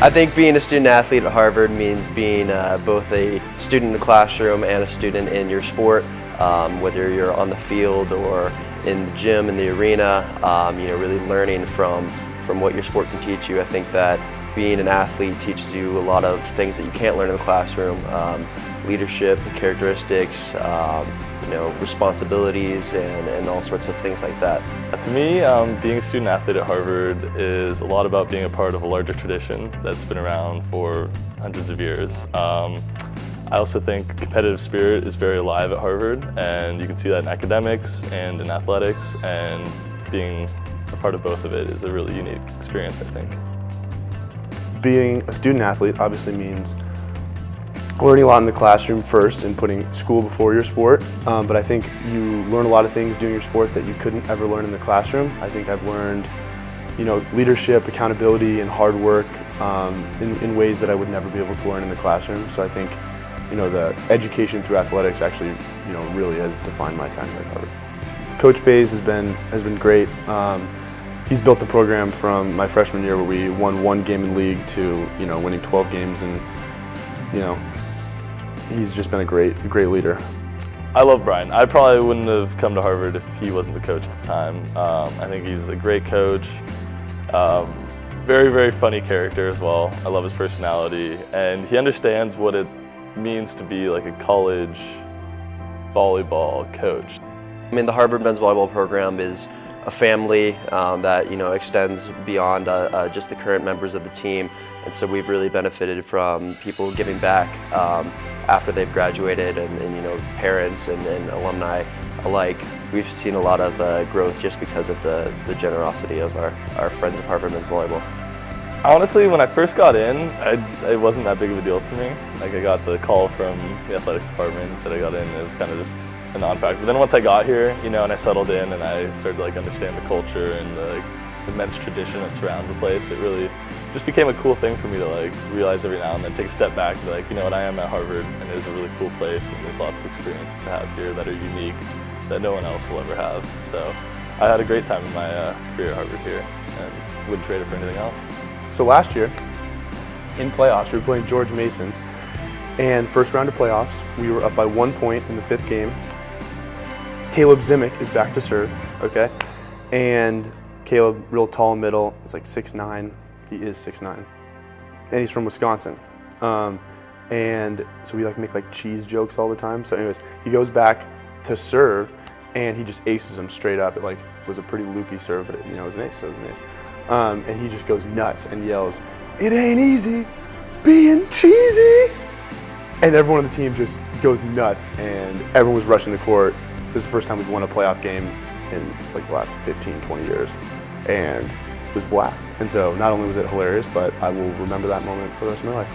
I think being a student athlete at Harvard means being both a student in the classroom and a student in your sport, whether you're on the field or in the gym, in the arena, really learning from what your sport can teach you. I think that being an athlete teaches you a lot of things that you can't learn in the classroom, leadership, characteristics, responsibilities, and all sorts of things like that. To me, being a student athlete at Harvard is a lot about being a part of a larger tradition that's been around for hundreds of years. I also think competitive spirit is very alive at Harvard, and you can see that in academics and in athletics, and being a part of both of it is a really unique experience, I think. Being a student athlete obviously means learning a lot in the classroom first and putting school before your sport, but I think you learn a lot of things doing your sport that you couldn't ever learn in the classroom. I think I've learned, leadership, accountability, and hard work in ways that I would never be able to learn in the classroom. So I think, the education through athletics actually, really has defined my time at Harvard. Coach Bays has been great. He's built the program from my freshman year where we won 1 game in league to, winning 12 games, and, he's just been a great leader. I love Brian. I probably wouldn't have come to Harvard if he wasn't the coach at the time. I think he's a great coach, very, very funny character as well. I love his personality, and he understands what it means to be like a college volleyball coach. I mean, the Harvard men's volleyball program is a family that extends beyond just the current members of the team, and so we've really benefited from people giving back after they've graduated, and parents and alumni alike. We've seen a lot of growth just because of the generosity of our friends of Harvard men's volleyball. Honestly, when I first got in, it wasn't that big of a deal for me. Like, I got the call from the athletics department and said I got in, and it was kind of just a non-factor. But then once I got here, and I settled in and I started to understand the culture and the immense tradition that surrounds the place, it really just became a cool thing for me to realize every now and then, take a step back and be I am at Harvard, and it is a really cool place, and there's lots of experiences to have here that are unique that no one else will ever have. So I had a great time in my career at Harvard here, and wouldn't trade it for anything else. So last year, in playoffs, we were playing George Mason, and first round of playoffs, we were up by 1 point in the 5th game. Caleb Zimick is back to serve, okay? And Caleb, real tall middle, is 6'9". He is 6'9". And he's from Wisconsin. And so we make cheese jokes all the time. So anyways, he goes back to serve, and he just aces him straight up. It was a pretty loopy serve, but it was an ace, so it was an ace. And he just goes nuts and yells, "It ain't easy being cheesy!" And everyone on the team just goes nuts, and everyone was rushing the court. This is the first time we've won a playoff game in the last 15, 20 years, and it was a blast. And so not only was it hilarious, but I will remember that moment for the rest of my life.